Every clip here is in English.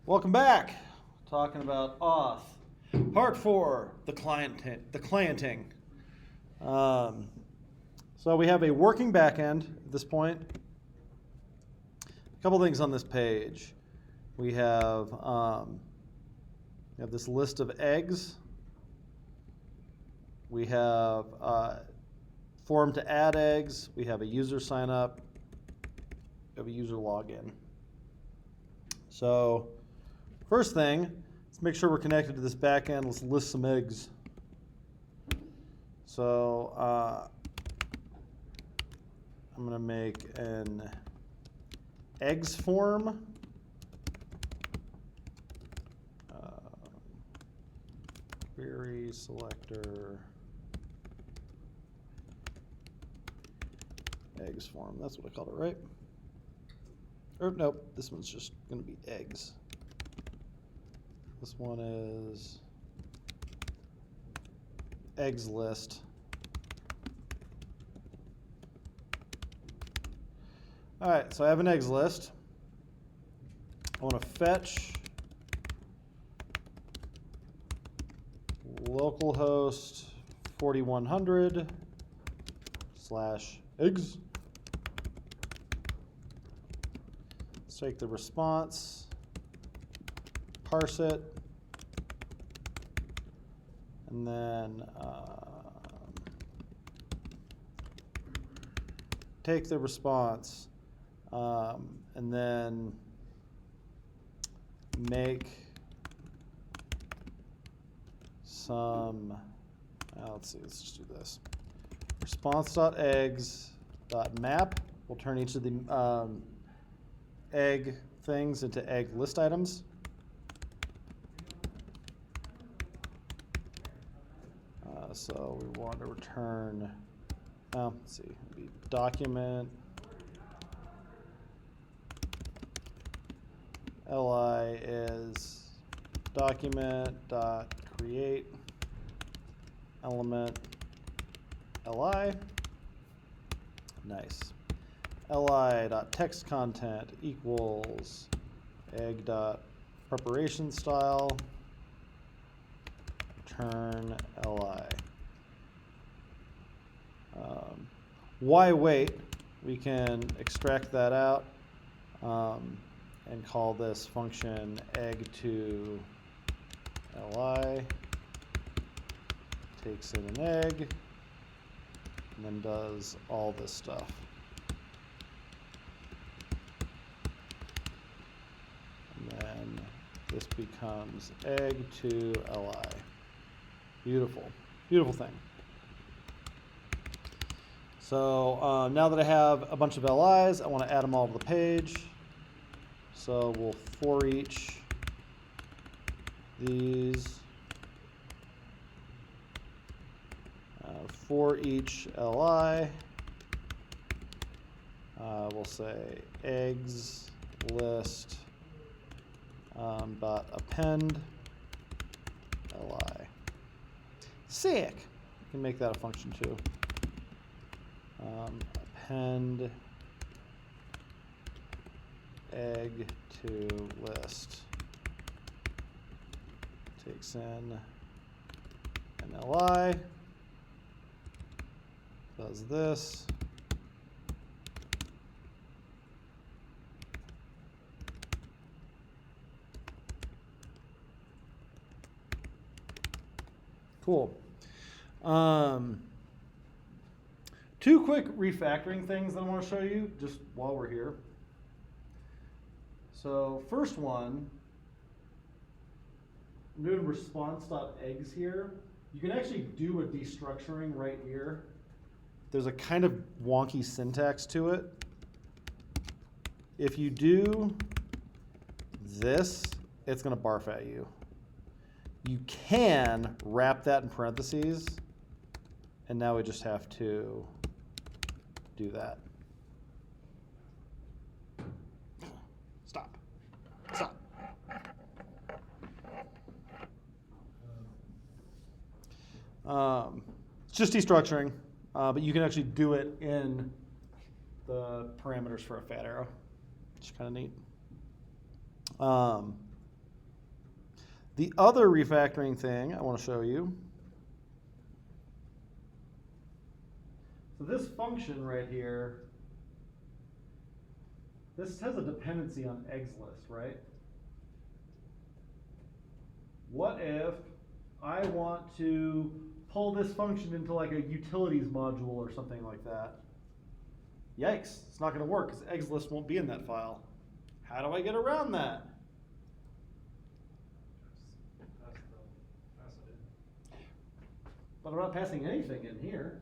Welcome back. Talking about Auth, part 4, the clienting. So we have a working backend at this point. A couple things on this page. We have this list of eggs. We have form to add eggs. We have a user sign up. We have a user login. So first thing, let's make sure we're connected to this backend. Let's list some eggs. So I'm going to make an eggs form. Query selector eggs form. That's what I called it, right? Or nope, this one's just going to be eggs. This one is eggs list. All right, so I have an eggs list. I want to fetch localhost 4100 / eggs. Let's take the response, parse it, and then take the response and then make some, let's just do this. Response.eggs.map will turn each of the egg things into egg list items. So we want to return, let's see, document li is document.create element li. Nice. li.textContent equals egg.preparation style return li. Why wait? We can extract that out and call this function egg to li. Takes in an egg and then does all this stuff. And then this becomes egg to li. Beautiful, beautiful thing. So now that I have a bunch of LIs, I want to add them all to the page. So we'll for each these, for each li, we'll say eggs list dot append li. Sick. You can make that a function too. Append egg to list. Takes in an li. Does this. Cool. Two quick refactoring things that I want to show you just while we're here. So first one, I'm doing response.eggs here. You can actually do a destructuring right here. There's a kind of wonky syntax to it. If you do this, it's going to barf at you. You can wrap that in parentheses, and now we just have to do that. Stop. Stop. It's just destructuring, but you can actually do it in the parameters for a fat arrow, which is kind of neat. The other refactoring thing I want to show you. So this function right here, this has a dependency on eggs_list, right? What if I want to pull this function into like a utilities module or something like that? Yikes, it's not going to work because eggs_list won't be in that file. How do I get around that? But I'm not passing anything in here.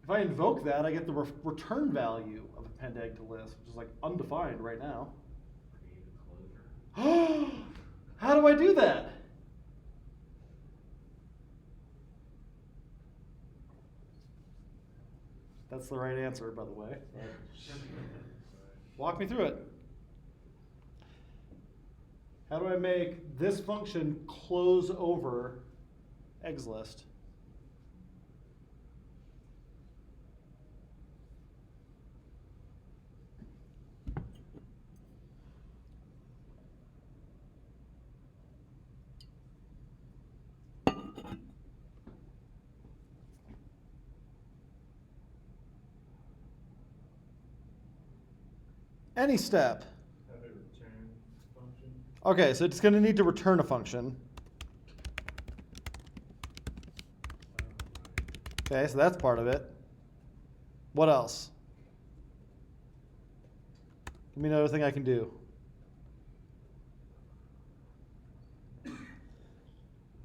If I invoke that, I get the return value of append egg to list, which is like undefined right now. How do I do that? That's the right answer, by the way. Walk me through it. How do I make this function close over eggs_list? Any step. Have a return function. Okay, so it's going to need to return a function. Okay, so that's part of it. What else? Give me another thing I can do.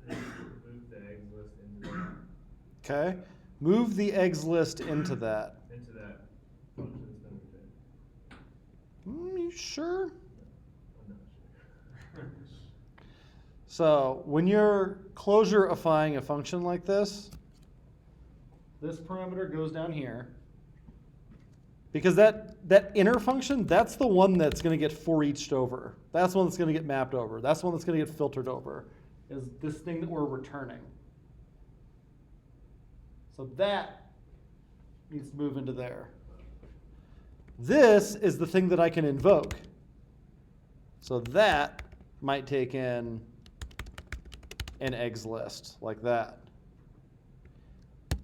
Move the eggs_list into that. Okay, move the eggs_list into that. Into that function that's been returned. You sure? I'm not sure. So when you're closure-ifying a function like this parameter goes down here. Because that inner function, that's the one that's going to get for eached over. That's the one that's going to get mapped over. That's the one that's going to get filtered over, is this thing that we're returning. So that needs to move into there. This is the thing that I can invoke. So that might take in an eggs_list like that.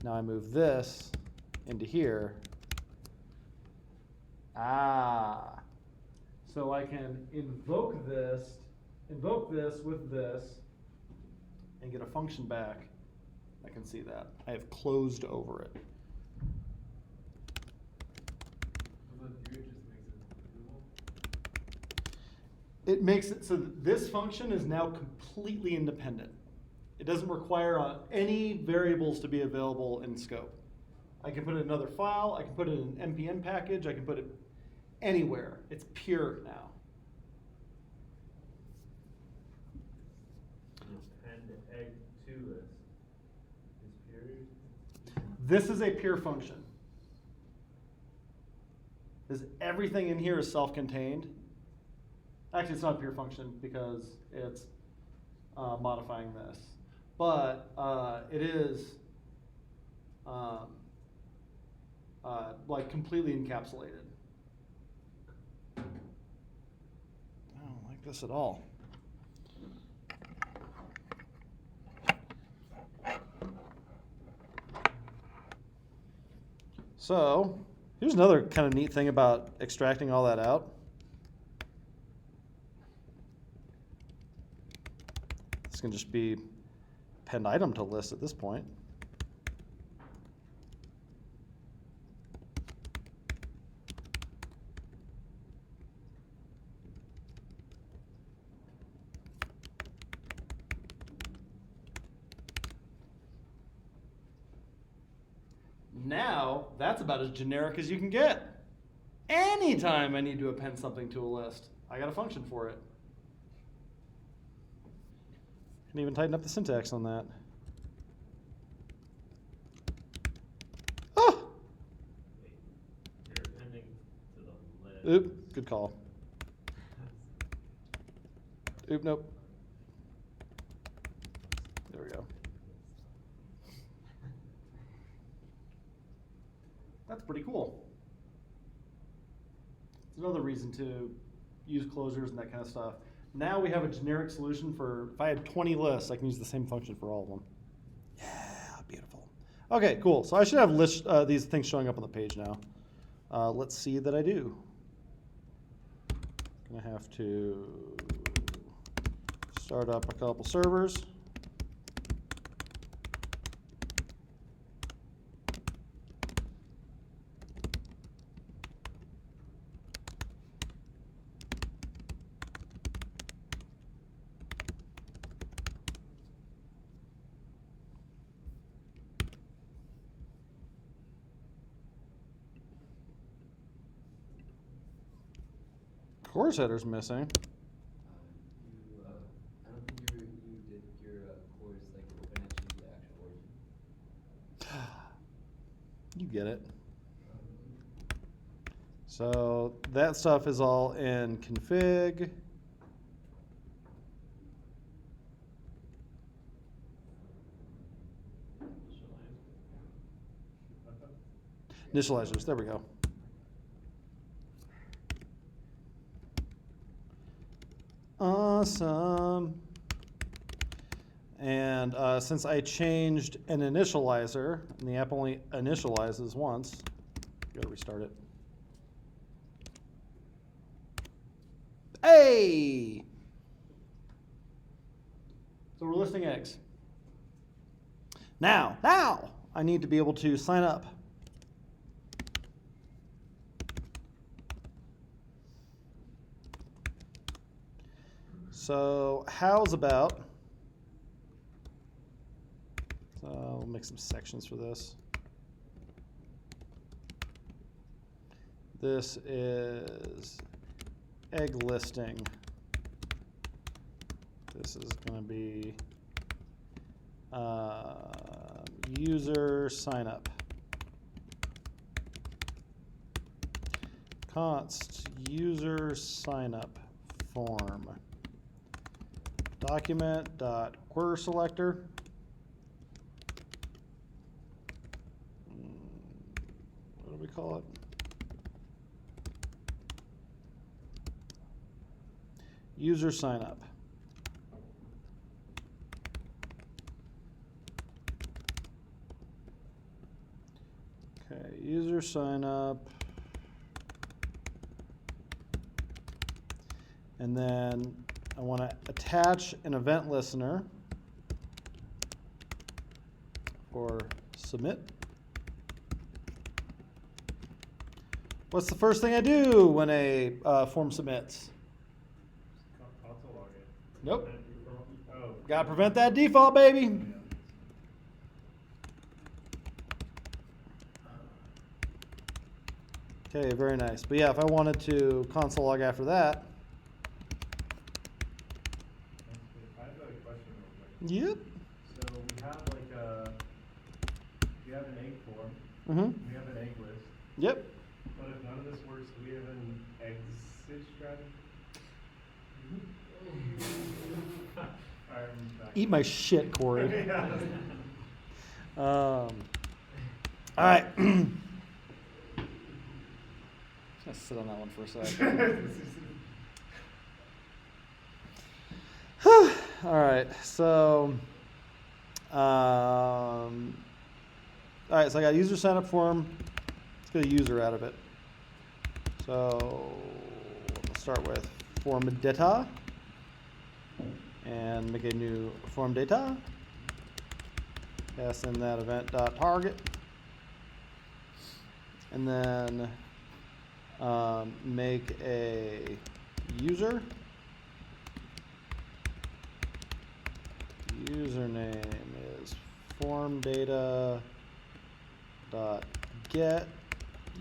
Now I move this into here. So I can invoke this with this, and get a function back. I can see that. I have closed over it. It makes it so that this function is now completely independent. It doesn't require any variables to be available in scope. I can put it in another file, I can put it in an npm package, I can put it anywhere. It's pure now. Append egg to list is pure. This is a pure function. Everything in here is self-contained. Actually, it's not a pure function because it's modifying this. But it is like completely encapsulated. I don't like this at all. So here's another kind of neat thing about extracting all that out. This can just be append item to list at this point. Now, that's about as generic as you can get. Anytime I need to append something to a list, I got a function for it. Can even tighten up the syntax on that. Oh! You're appending to the list. Oop, good call. Oop, nope. There we go. That's pretty cool. It's another reason to use closures and that kind of stuff. now we have a generic solution for, if I had 20 lists, I can use the same function for all of them. Yeah, beautiful. Okay, cool. So I should have these things showing up on the page now. Let's see that I do. Gonna have to start up a couple servers. Course header's missing. I don't think you did your course like OpenHTTP the actual origin. You get it. So that stuff is all in config. Initializers, there we go. Awesome. And since I changed an initializer, and the app only initializes once, gotta restart it. Hey! So we're listing eggs. Now, I need to be able to sign up. So how's about, so I'll make some sections for this. This is egg listing. This is going to be user sign up. Const user sign up form. Document.query selector. What do we call it? User sign up. Okay, user sign up. And then I want to attach an event listener or submit. What's the first thing I do when a form submits? Console log it. Nope. Oh. Gotta prevent that default, baby. Okay, very nice. But yeah, if I wanted to console log after that. I have a question real quick. Yep. So we have like we have an egg form. Mm-hmm. We have an egg list. Yep. But if none of this works, do we have an exit strategy? Alright, I'm back. Eat my shit, Corey. Yeah. All right. Just gonna sit on that one for a second. All right, so, all right, so I got a user sign up form. Let's get a user out of it. So we'll start with form data and make a new form data. Pass in that event.target. And then make a user. Username is form data dot get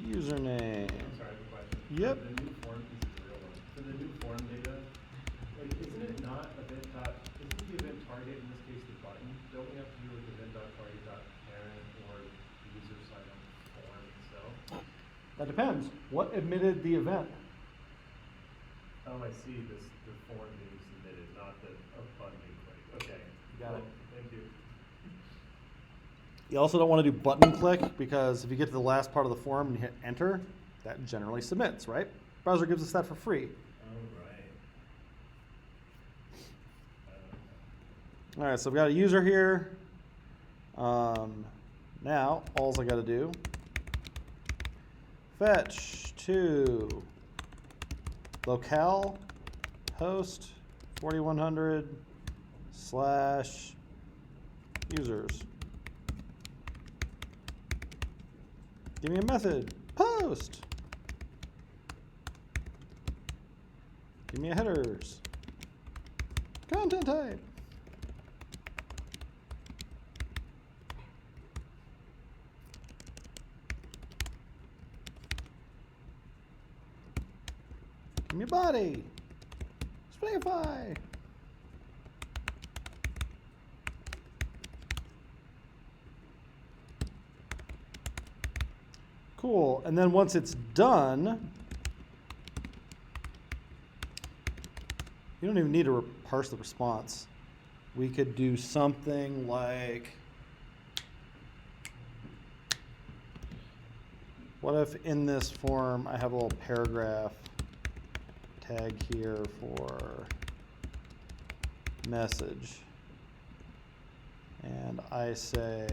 username. I'm sorry, I have a question. Yep. For the new form, this is a real one. For the new form data, like, isn't it not isn't the event target in this case the button? Don't we have to do like event.target.parent or the user sign up form itself? That depends. What emitted the event? Oh, I see. The form being submitted, not the button being clicked. Okay. Got it. Thank you. You also don't want to do button click because if you get to the last part of the form and you hit enter, that generally submits, right? Browser gives us that for free. Oh, right. All right, so I've got a user here. Now, all I got to do, fetch to locale host 4100 / users. Give me a method, post. Give me a headers, content type. Give me a body, Springify. Cool, and then once it's done, you don't even need to parse the response. We could do something like, what if in this form I have a little paragraph tag here for message, and I say,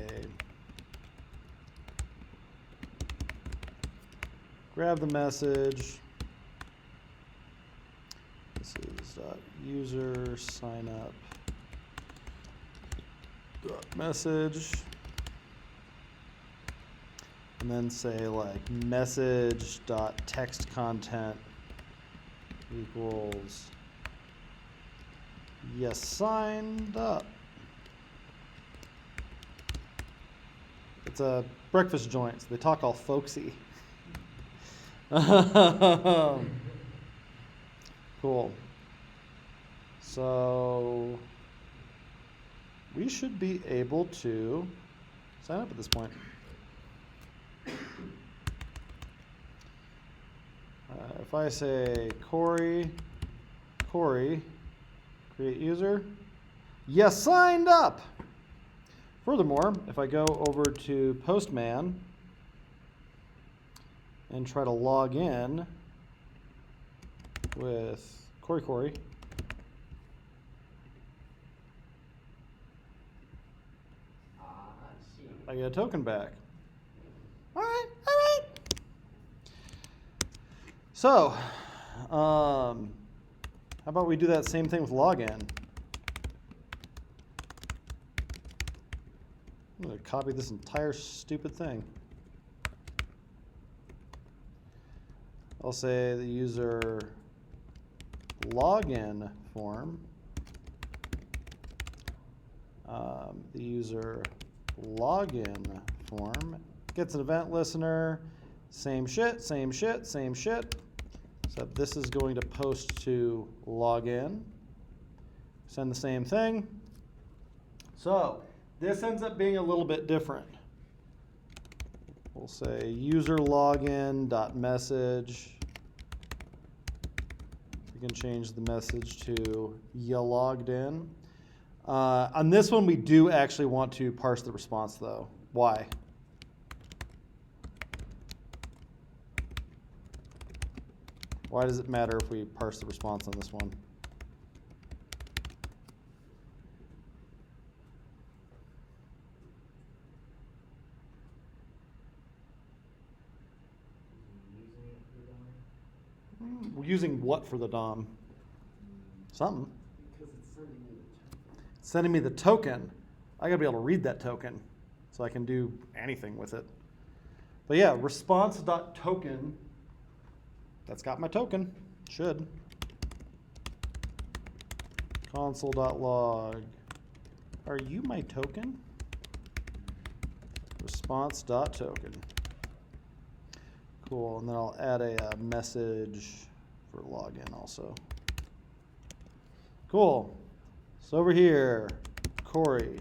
grab the message. This is user sign up message, and then say like message dot text content equals you signed up. It's a breakfast joint, so they talk all folksy. Cool. So we should be able to sign up at this point. If I say Corey, create user, you signed up. Furthermore, if I go over to Postman and try to log in with Corey, I get a token back. All right. So, how about we do that same thing with login? I'm going to copy this entire stupid thing. I'll say the user login form, the user login form gets an event listener, same shit. Except this is going to post to login. Send the same thing. So this ends up being a little bit different. We'll say user login dot message. We can change the message to you logged in. On this one, we do actually want to parse the response, though. Why? Why does it matter if we parse the response on this one? We're using what for the DOM? Something. Because it's sending me the token. It's sending me the token. I gotta be able to read that token so I can do anything with it. But yeah, response.token. That's got my token. Should. Console.log. Are you my token? Response.token. Cool, and then I'll add a message for login also. Cool. So over here, Corey,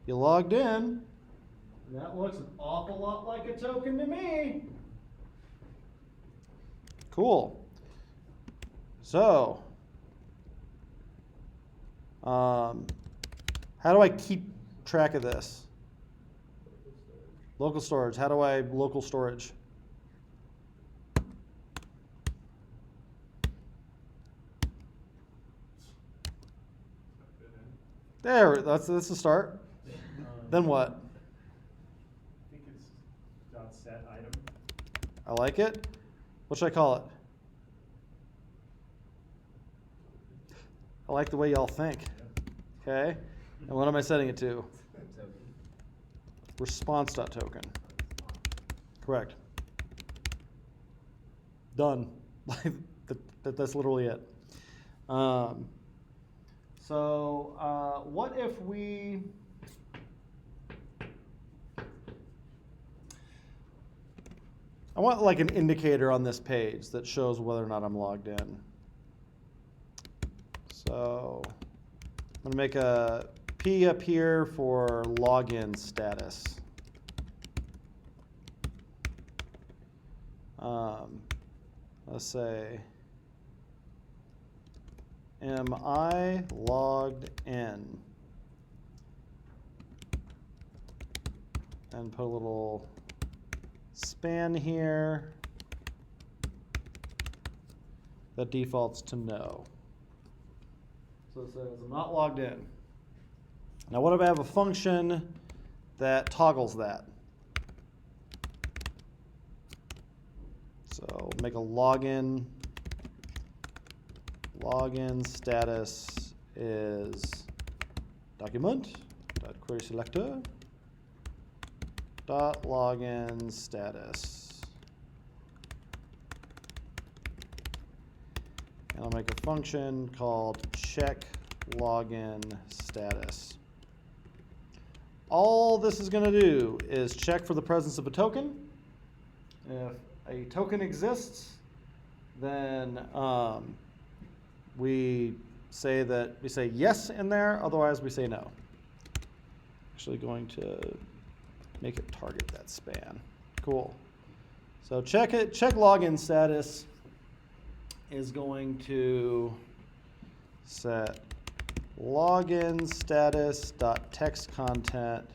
you logged in. That looks an awful lot like a token to me. Cool. So, how do I keep track of this? Local storage. How do I local storage? There, that's a start. Then what? I think it's dot set item. I like it. What should I call it? I like the way y'all think. Okay. And what am I setting it to? Response.token. Correct. Done. That's literally it. So what if we... I want like an indicator on this page that shows whether or not I'm logged in. So I'm going to make a P up here for login status. Let's say, am I logged in? And put a little span here that defaults to no. So it says I'm not logged in. Now what if I have a function that toggles that? So make a login status is document.querySelector .login status. And I'll make a function called check login status. All this is going to do is check for the presence of a token. If a token exists, then we say yes in there, otherwise we say no. Actually going to make it target that span. Cool. So check login status is going to set login status dot text content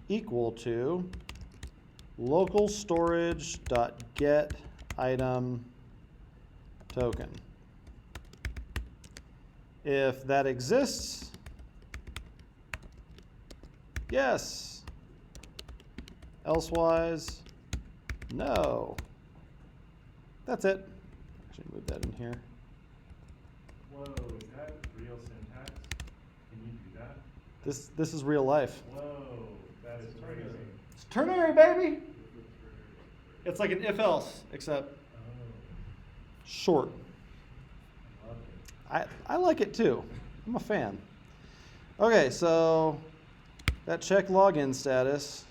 equal to local storage dot get item token. If that exists, yes. Elsewise, no. That's it. Actually move that in here. Whoa, is that real syntax? Can you do that? This is real life. Whoa, that is crazy. It's ternary, baby. It's like an if-else, except short. I love it. I like it too. I'm a fan. Okay, so that check login status.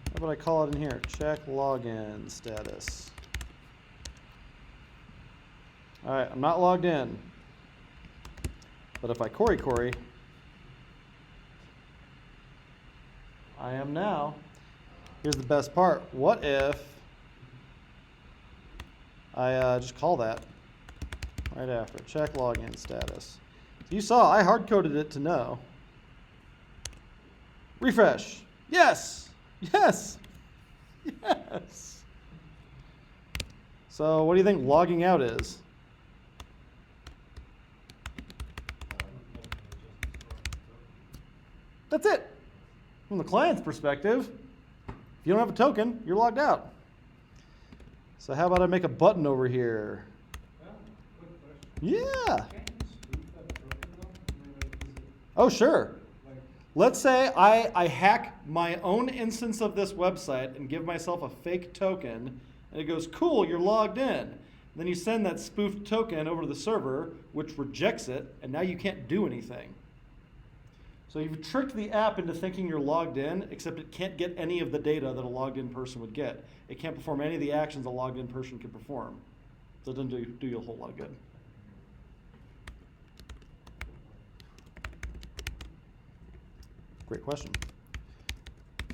How about I call it in here? Check login status. All right, I'm not logged in. But if I query, I am now. Here's the best part. What if I just call that right after? Check login status. You saw I hard-coded it to no. Refresh. Yes. Yes. Yes. So what do you think logging out is? That's it. From the client's perspective, if you don't have a token, you're logged out. So how about I make a button over here? Quick question. Yeah. Can't you spoof that token though? I mean, like, is it, Oh, sure. like, Let's say I hack my own instance of this website and give myself a fake token, and it goes, cool, you're logged in. Then you send that spoofed token over to the server, which rejects it, and now you can't do anything. So you've tricked the app into thinking you're logged in, except it can't get any of the data that a logged in person would get. It can't perform any of the actions a logged in person could perform. So it doesn't do you a whole lot of good. Great question.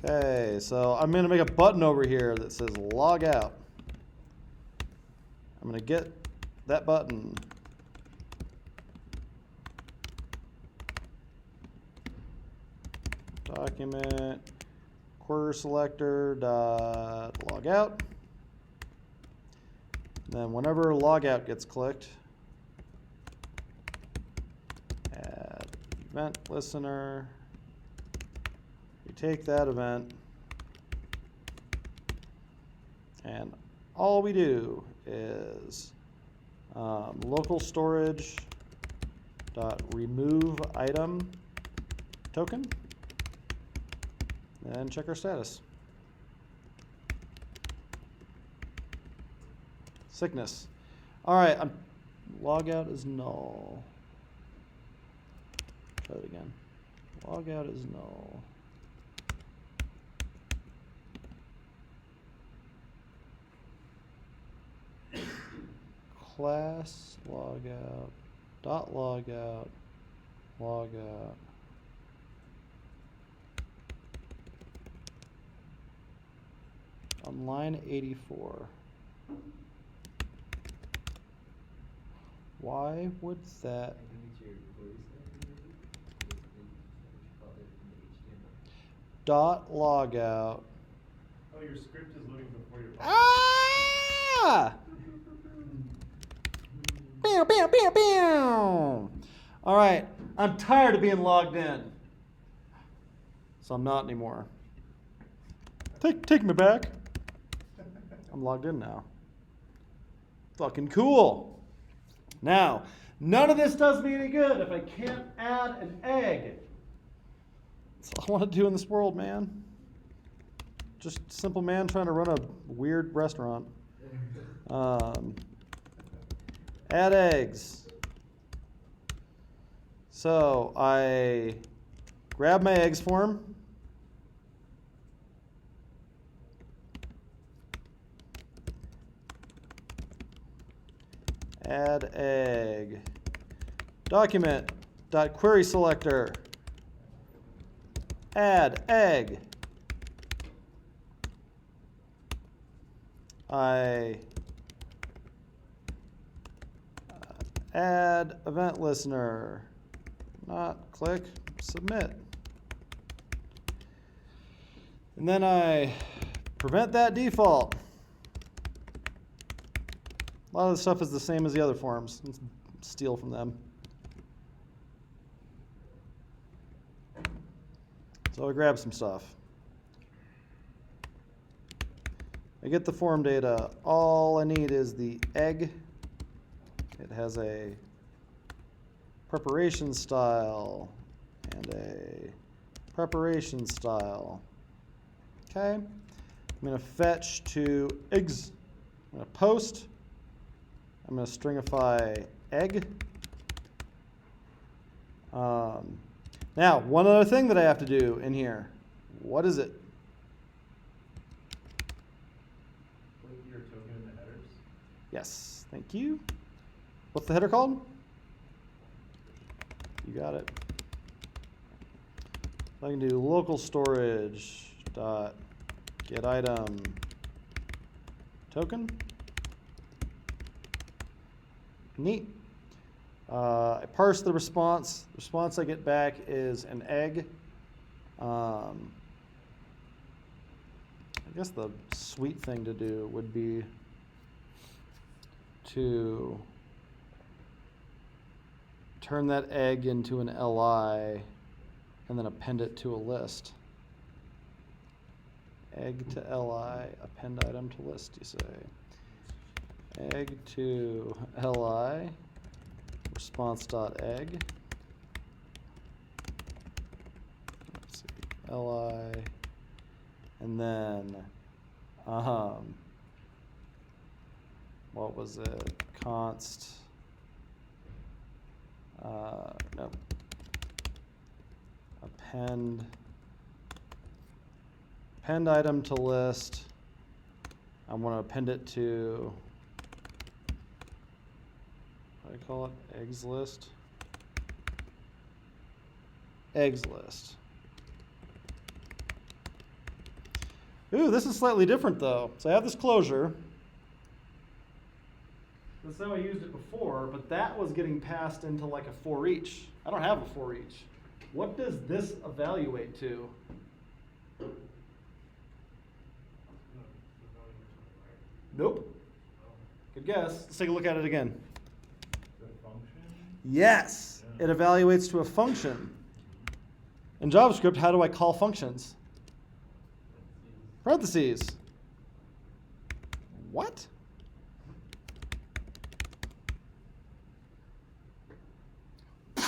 Okay, so I'm going to make a button over here that says log out. I'm going to get that button. Document query selector dot log out. Then whenever log out gets clicked, event listener. We take that event, and all we do is local storage dot remove item token, and check our status. Sickness. All right, logout is null. Try it again. Logout is null. Class logout dot logout logout. On line 84. Why would that? I think it's your query statement, maybe. You call it in the HTML. Dot logout. Oh, your script is loading before your. Ah! Bam, bam, bam, bam. All right, I'm tired of being logged in, so I'm not anymore. Take me back. I'm logged in now. Fucking cool. Now, none of this does me any good if I can't add an egg. That's all I want to do in this world, man. Just a simple man trying to run a weird restaurant. Add eggs. So I grab my eggs form. Add egg. Document dot query selector. Add egg. I add event listener. Not click submit. And then I prevent that default. A lot of the stuff is the same as the other forms. Let's steal from them. So I grab some stuff. I get the form data. All I need is the egg. It has a preparation style and a preparation style. Okay. I'm going to fetch to eggs. I'm going to post. I'm going to stringify egg. Now, one other thing that I have to do in here. What is it? Put your token in the headers. Yes, thank you. What's the header called? You got it. I can do local storage dot get item token. Neat. I parse the response. The response I get back is an egg. I guess the sweet thing to do would be to turn that egg into an LI and then append it to a list. Egg to LI, append item to list, you say. Egg to LI, response.egg. Let's see, LI, and then, what was it? Const, nope. Append item to list. I want to append it to, what do I call it? Eggs list. Eggs list. Ooh, this is slightly different though. So I have this closure. This is how I used it before, but that was getting passed into like a for each. I don't have a for each. What does this evaluate to? Nope. Good guess. Let's take a look at it again. The function. Yes, Yeah. it evaluates to a function. In JavaScript, how do I call functions? Parentheses. What? It's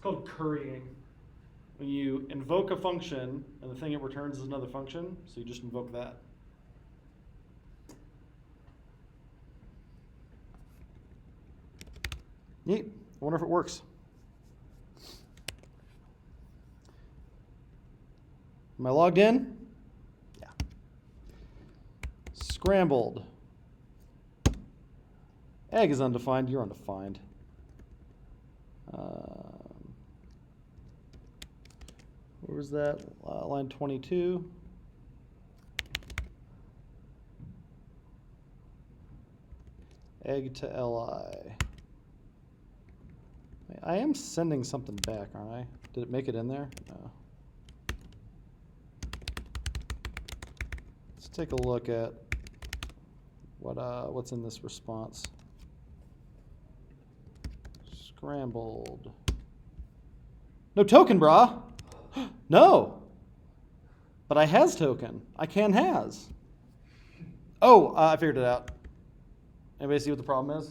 called currying. When you invoke a function and the thing it returns is another function, so you just invoke that. Neat. I wonder if it works. Am I logged in? Yeah. Scrambled. Egg is undefined. You're undefined. Where was that? Line 22. Egg to li. I am sending something back, aren't I? Did it make it in there? No. Let's take a look at what's in this response. Scrambled. No token, brah. No. But I has token. I can has. Oh, I figured it out. Anybody see what the problem is?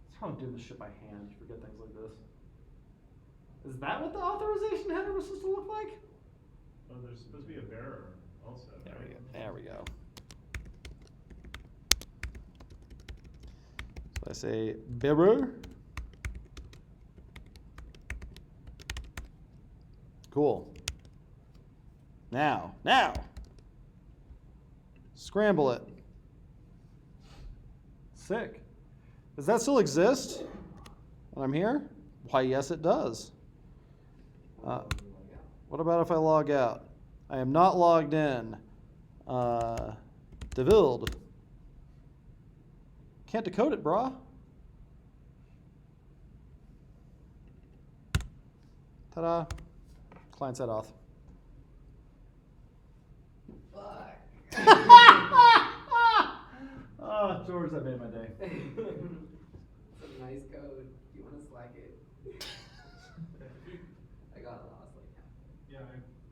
It's how I'm doing this shit by hand. You forget things like this. Is that what the authorization header was supposed to look like? Oh, there's supposed to be a bearer also. There we go. There we go. So I say bearer. Cool. Now, scramble it. Sick. Does that still exist when I'm here? Why, yes, it does. What about if I log out? I am not logged in. Debuild. Can't decode it, brah. Ta-da. Client side auth. Fuck. Oh, George, that made my day. Some nice code. Do you want to slack it? I got lost like that. Yeah,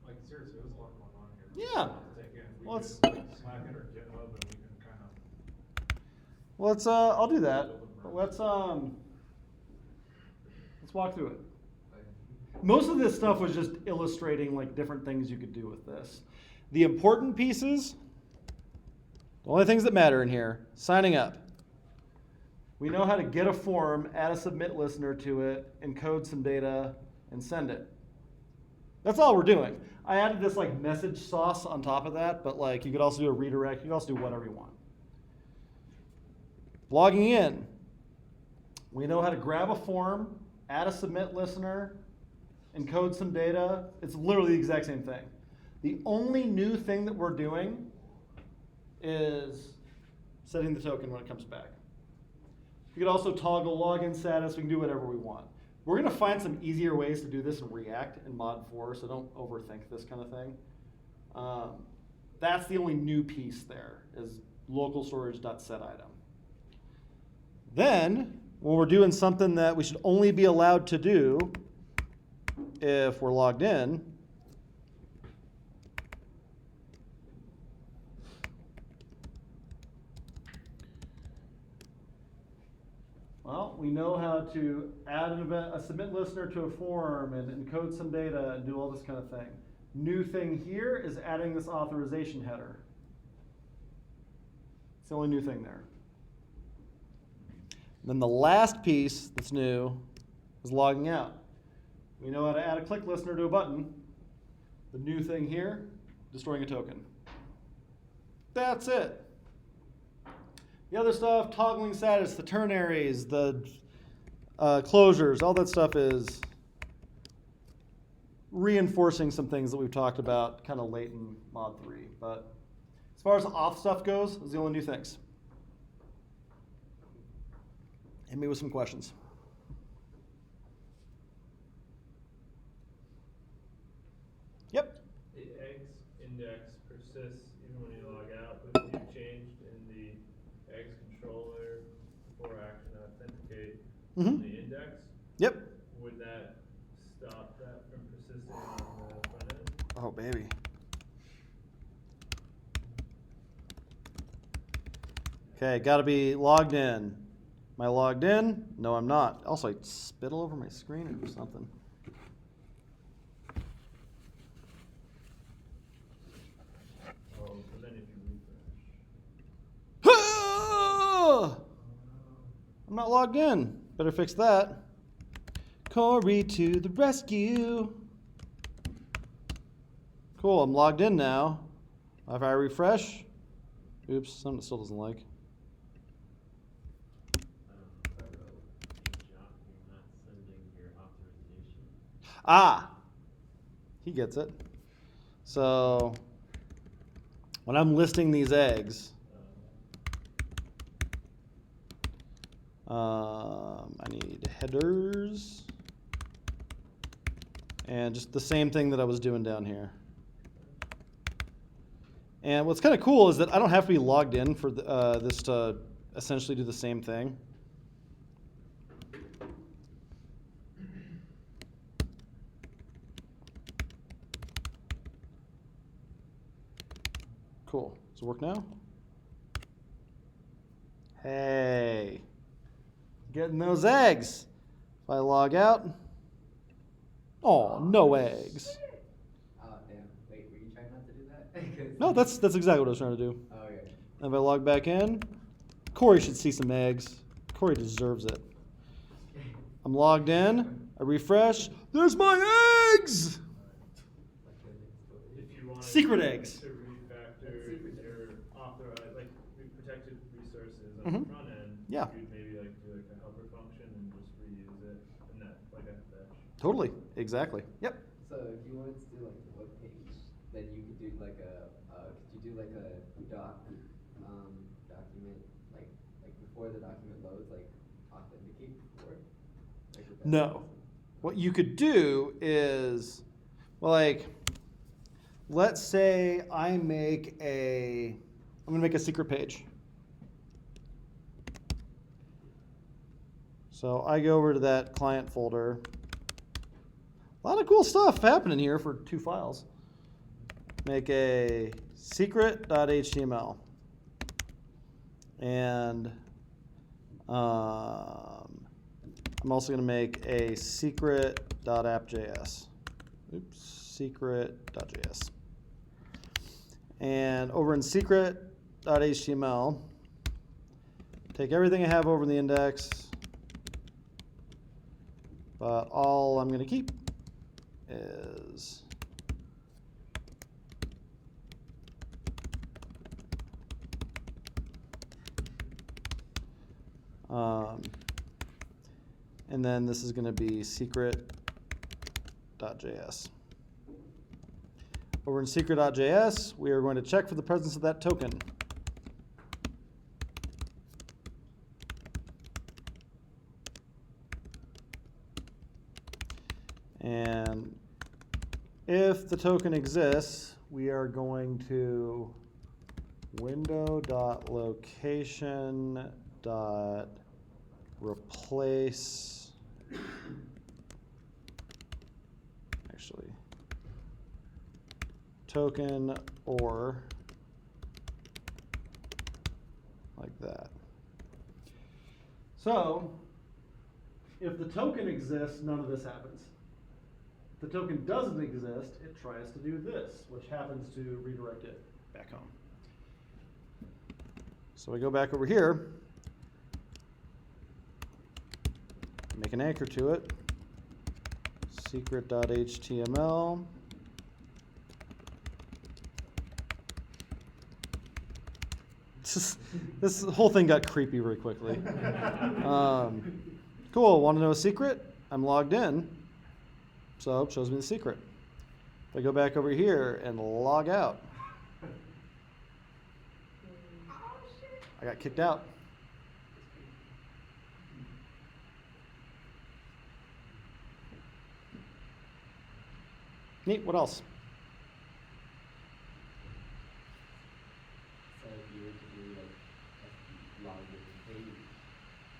like seriously, there's a lot going on here. Yeah. To take in. We Well, could it's- Slack it or GitHub, and we can kind of. Well, I'll do that. Let's walk through it. Most of this stuff was just illustrating like different things you could do with this. The important pieces, the only things that matter in here, signing up. We know how to get a form, add a submit listener to it, encode some data, and send it. That's all we're doing. I added this like message sauce on top of that, but like you could also do a redirect, you could also do whatever you want. Logging in. We know how to grab a form, add a submit listener, encode some data. It's literally the exact same thing. The only new thing that we're doing is setting the token when it comes back. We could also toggle login status. We can do whatever we want. We're going to find some easier ways to do this in React and Mod 4, so don't overthink this kind of thing. That's the only new piece there, is local storage.setItem. Then, when we're doing something that we should only be allowed to do if we're logged in, well, we know how to add an event, a submit listener to a form and encode some data and do all this kind of thing. New thing here is adding this authorization header. It's the only new thing there. Then the last piece that's new is logging out. We know how to add a click listener to a button. The new thing here, destroying a token. That's it. The other stuff, toggling status, the ternaries, the closures, all that stuff is reinforcing some things that we've talked about kind of late in Mod 3. But as far as the auth stuff goes, those are the only new things. Hit me with some questions. Yep. The eggs index persists even when you log out, but if you changed in the eggs controller before action authenticate Mhm. the index, Yep. baby. Okay, got to be logged in. Am I logged in? No, I'm not. Also, I spit all over my screen or something. Oh, but then if you refresh. I'm not logged in. Better fix that. Corey to the rescue. Cool, I'm logged in now. If I refresh, oops, something it still doesn't like. You're not sending your authorization. Ah, he gets it. So when I'm listing these eggs, I need headers and just the same thing that I was doing down here. And what's kind of cool is that I don't have to be logged in for this to essentially do the same thing. Cool. Does it work now? Hey, getting those eggs. If I log out, oh, no eggs. Oh, damn. Wait, were you trying not to do that? 'Cause- No, that's exactly what I was trying to do. Oh, yeah. And if I log back in, Corey should see some eggs. Corey deserves it. I'm logged in. I refresh. There's my eggs. If you want Secret eggs. to refactor Secret your authorized, like protected resources on Mhm. the front end, Yeah. you'd maybe like do like a helper function and just reuse it in that like a fetch. Totally. Exactly. Yep. So if you wanted to do like the web page, then you could do like could you do like a document like before the document loads, like authenticate before? Like would that No. make sense? What you could do is, well, like, let's say I'm gonna make a secret page. So I go over to that client folder. A lot of cool stuff happening here for 2 files. Make a secret.html. And I'm also going to make a secret.app.js. Oops, secret.js. And over in secret.html, take everything I have over in the index, but all I'm going to keep is and then this is going to be secret.js. Over in secret.js, we are going to check for the presence of that token. And if the token exists, we are going to window.location.replace, actually, token or like that. So if the token exists, none of this happens. If the token doesn't exist, it tries to do this, which happens to redirect it back home. So we go back over here, make an anchor to it, secret.html. This whole thing got creepy very quickly. Cool, want to know a secret? I'm logged in, so it shows me the secret. If I go back over here and log out, I got kicked out. Neat, what else? So if you were to do like a login page,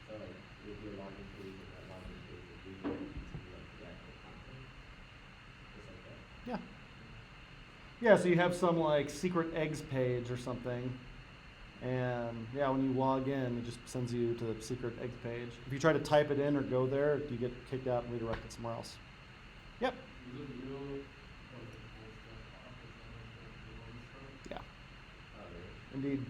so like it would be a login page and that login page would redirect you to like the actual content. Just like that. Yeah. Yeah, so you have some like secret eggs page or something. And yeah, when you log in, it just sends you to the secret eggs page. If you try to type it in or go there, you get kicked out and redirected somewhere else. Yep. Is it real, like, full stuff, Yeah. Indeed.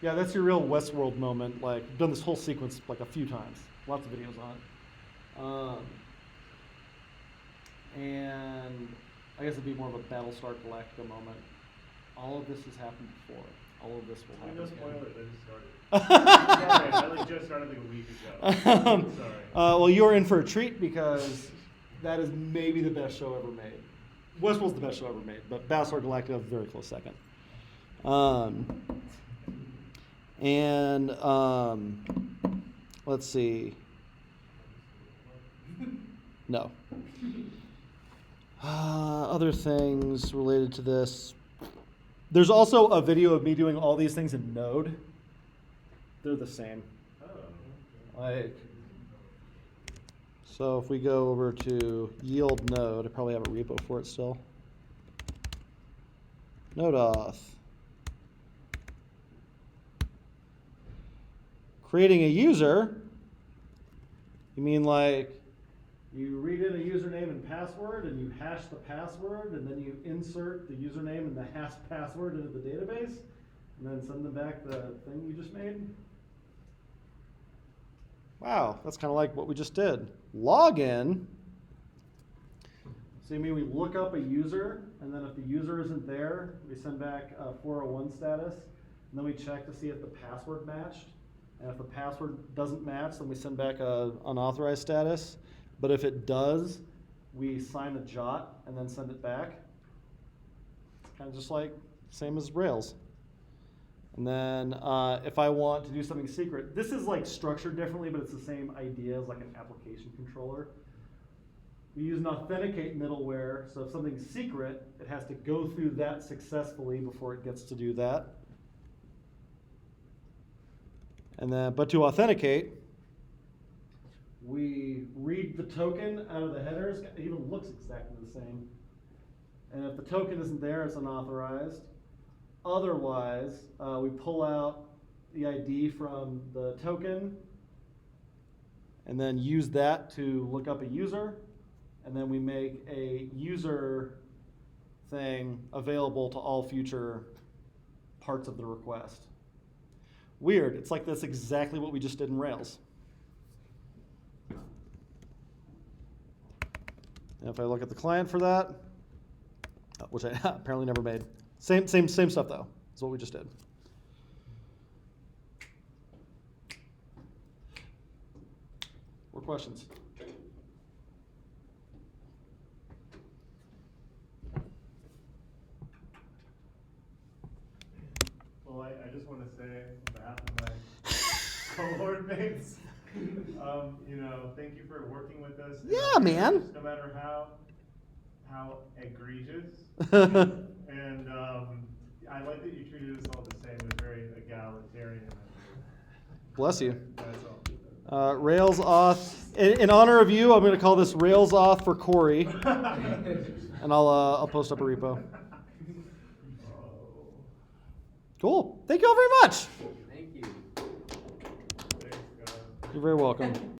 Yeah, that's your real Westworld moment. Like, I've done this whole sequence like a few times. Lots of videos on it. And I guess it'd be more of a Battlestar Galactica moment. All of this has happened before. All of this will happen No again. spoilers, I just started. Sorry, I like just started like a week ago. Sorry. Well, you're in for a treat because that is maybe the best show ever made. Westworld's the best show ever made, but Battlestar Galactica is a very close second. Let's see. No. Other things related to this. There's also a video of me doing all these things in Node. They're the same. Oh. Like, so if we go over to yield node, I probably have a repo for it still. Node auth. Creating a user, you mean like you read in a username and password and you hash the password and then you insert the username and the hashed password into the database and then send them back the thing you just made? Wow, that's kind of like what we just did. Login. So you mean we look up a user, and then if the user isn't there, we send back a 401 status, and then we check to see if the password matched. And if the password doesn't match, then we send back a unauthorized status. But if it does, we sign a jot and then send it back. It's kind of just like same as Rails. And then if I want to do something secret, this is like structured differently, but it's the same idea as like an application controller. We use an authenticate middleware, so if something's secret, it has to go through that successfully before it gets to do that. And then, but to authenticate, we read the token out of the headers. It even looks exactly the same. And if the token isn't there, it's unauthorized. Otherwise, we pull out the ID from the token and then use that to look up a user. And then we make a user thing available to all future parts of the request. Weird. It's like that's exactly what we just did in Rails. And if I look at the client for that, which I apparently never made. Same stuff though. That's what we just did. More questions? Well, I just want to say on behalf of my cohort mates, thank you for working with us. Yeah, man. No matter how egregious. And I like that you treated us all the same. It was very egalitarian. Bless you. That's all. Rails auth. In honor of you, I'm going to call this Rails auth for Corey, and I'll post up a repo. Cool. Thank you all very much. Thank you. Thanks, God. You're very welcome.